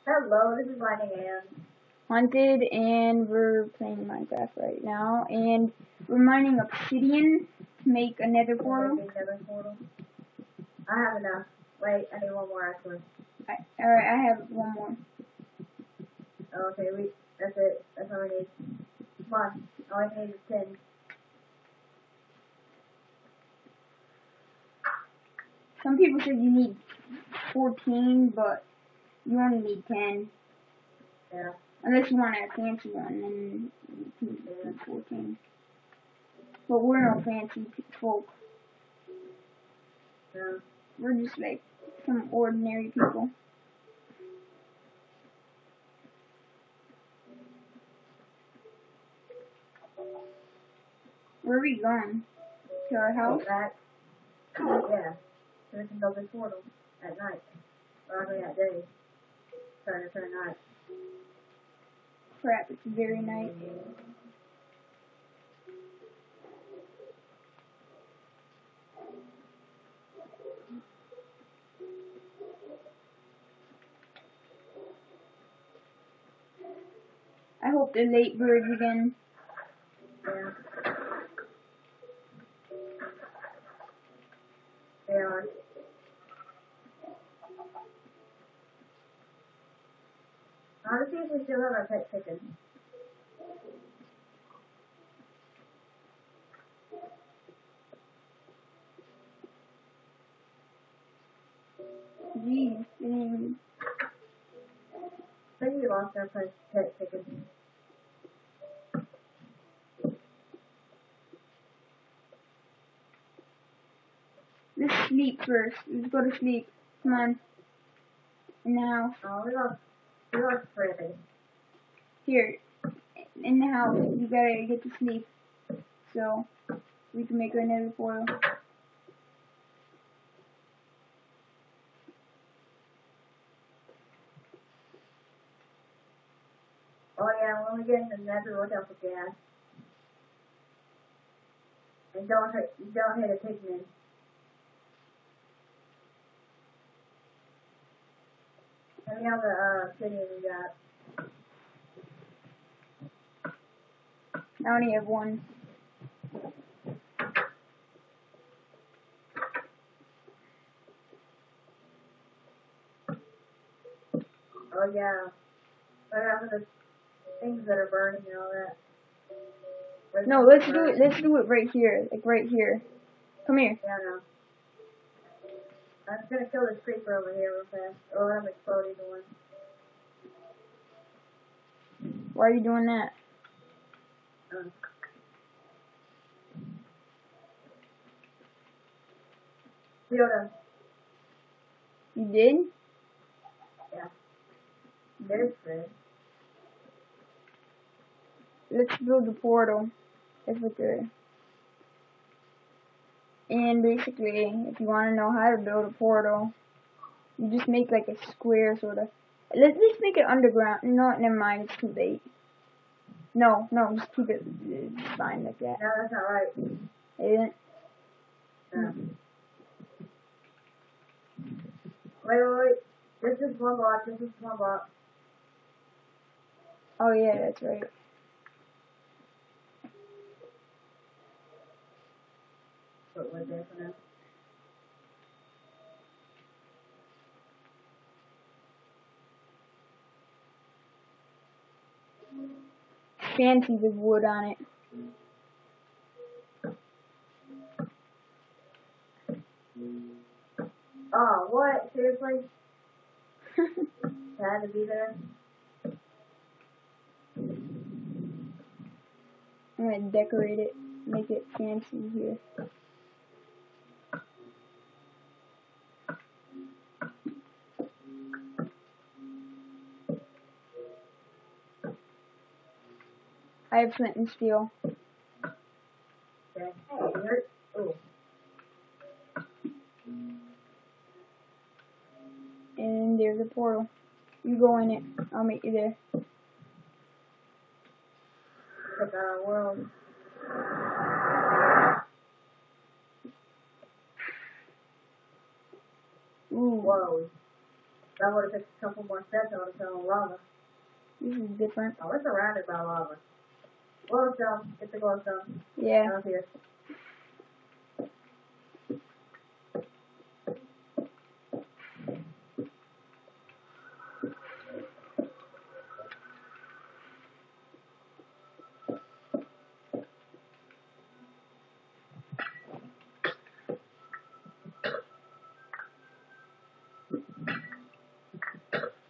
Hello, this is Lightning Ann. Haunted, and we're playing Minecraft right now, and we're mining obsidian to make a nether portal. Nether portal. I have enough. Wait, I need one more actually. Alright, I have one more. Okay, that's it. That's all we need. Come on. All I need is 10. Some people said you need 14, but you only need 10. Yeah. Unless you want a fancy one, then you can do 14. But we're no fancy folk. Yeah. We're just like some ordinary people. Where are we going? To our house? Back. Yeah. So we can build this portal at night. Or I mean at day. Trying to turn night. Crap, it's very night. I hope they're late birds again. Yeah. They are. I want to see if we still have our pet chicken. Jeez, I think we lost our pet chicken. Let's sleep first. Let's go to sleep. Come on. In the house. Oh, we lost Freddy. Here. In the house. You gotta get to sleep. So, we can make another portal. Oh yeah, when we get in the nether, look out for gas. And don't hit a pigman. How many other city we got? I only have one. Oh yeah. What about the things that are burning and all that? No, let's do it. Let's do it right here. Like right here. Come here. Yeah, no. I'm just gonna kill this creeper over here real fast. Oh, I'm exploding the one. Why are you doing that? Yoda. You did? Yeah. There's Fred. Let's build a portal. That's what they're... And basically, if you want to know how to build a portal, you just make like a square sort of. Let's just make it underground. No, never mind. It's too late. No, just keep it. It's fine like that. No, that's not right. Isn't? No. Wait. This is one block. This is one block. Oh yeah, that's right. Put one there for now. Fancy with wood on it. Oh, what? Seriously? Had to be there? I'm gonna decorate it, make it fancy here. I have flint and steel. Okay. Hey, it hurt. Ooh. And there's a portal. You go in it. I'll meet you there. Took our world. Ooh. Whoa. If I would have took a couple more steps, I would have fell in lava. This is different. Oh, it's surrounded by lava. Glowstone. Get the glowstone. Yeah. Out here.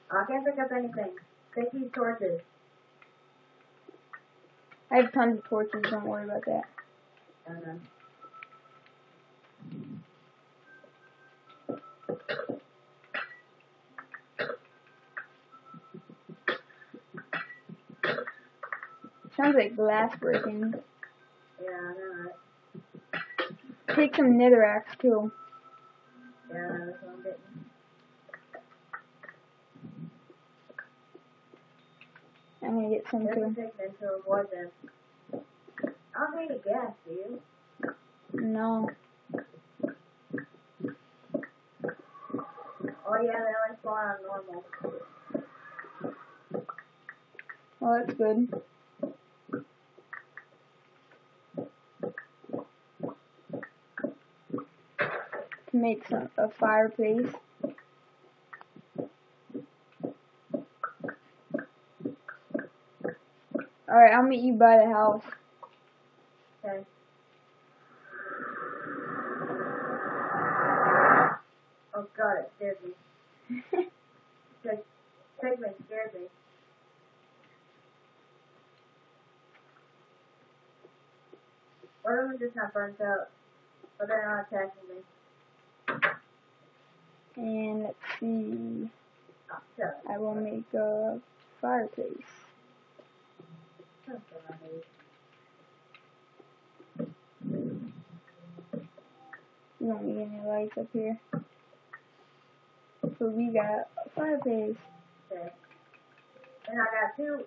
I can't pick up anything. Take these torches. I have tons of torches, don't worry about that. Okay. Sounds like glass breaking. Yeah, I know, right? Take some netherrack too. Yeah, that's what I'm getting. I'm gonna get some There's a too. pigment to avoid them. I don't need a gas, do you? No. Oh yeah, they only spawn on normal. Well, that's good. To make a fireplace. Alright, I'll meet you by the house. Okay. Oh god, it scared me. Like, pigment scared me. One of them just not burnt out, but they're not attacking me. And let's see. Oh, shut up. I will make a fireplace. That's what I need. We don't need any lights up here. So we got a fireplace. Okay. And I got two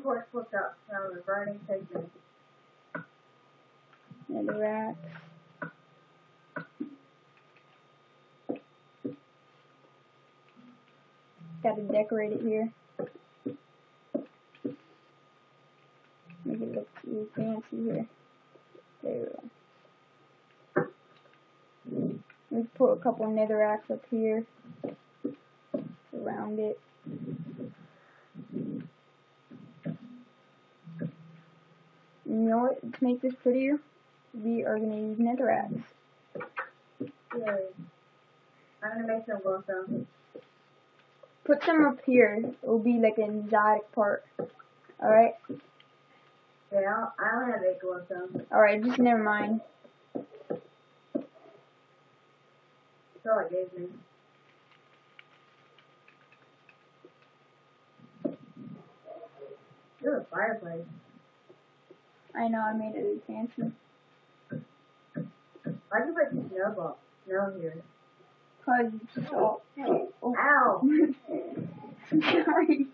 quartz flipped up from the burning pigment. Netherrack. Gotta decorate it here. Make it look really fancy here. There we go. We put a couple netherracks up here. Around it. You know what? To make this prettier, we are gonna use netherracks. Yay. I'm gonna make some glowstone. Put some up here. It will be like an exotic part. Alright? Yeah, I don't have 8 glowstone. Alright, just never mind. That's all it gave me. Ooh, a fireplace. I know I made it really fancy. Why'd you put snow here? Cause it's all. Oh. Ow! Sorry.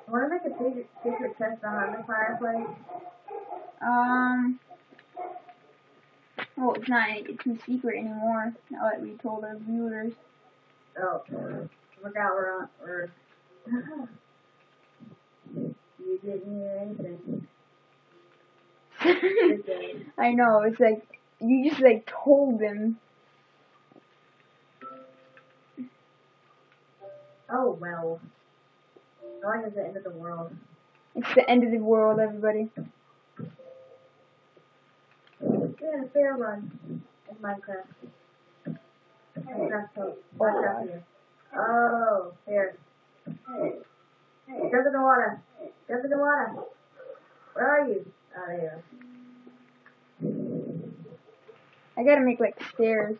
I want to make a secret chest behind the fireplace. Well, it's not. It's a secret anymore. Now that we told our viewers. Oh, look out, we're you didn't hear anything. I know. It's like you just like told them. Oh well. Knowing is the end of the world. It's the end of the world, everybody. Yeah, a fair run in Minecraft. Minecraft here. Oh, here. Jump in the water. Jump in the water. Where are you? Oh, there you are. I gotta make like stairs.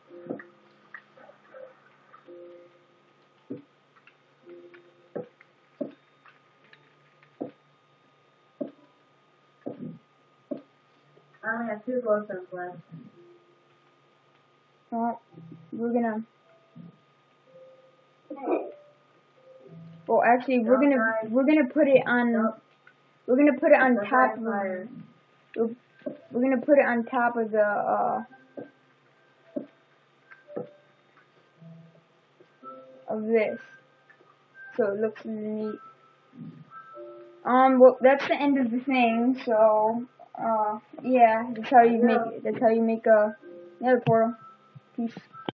I only have 2 glowstones left. Well, we're gonna. Oh, actually, we're gonna put it on. Nope. We're gonna put it on The top of. fire. We're gonna put it on top of the of this, so it looks neat. Well, that's the end of the thing. So, yeah, that's how you make it. That's how you make a nether portal. Peace.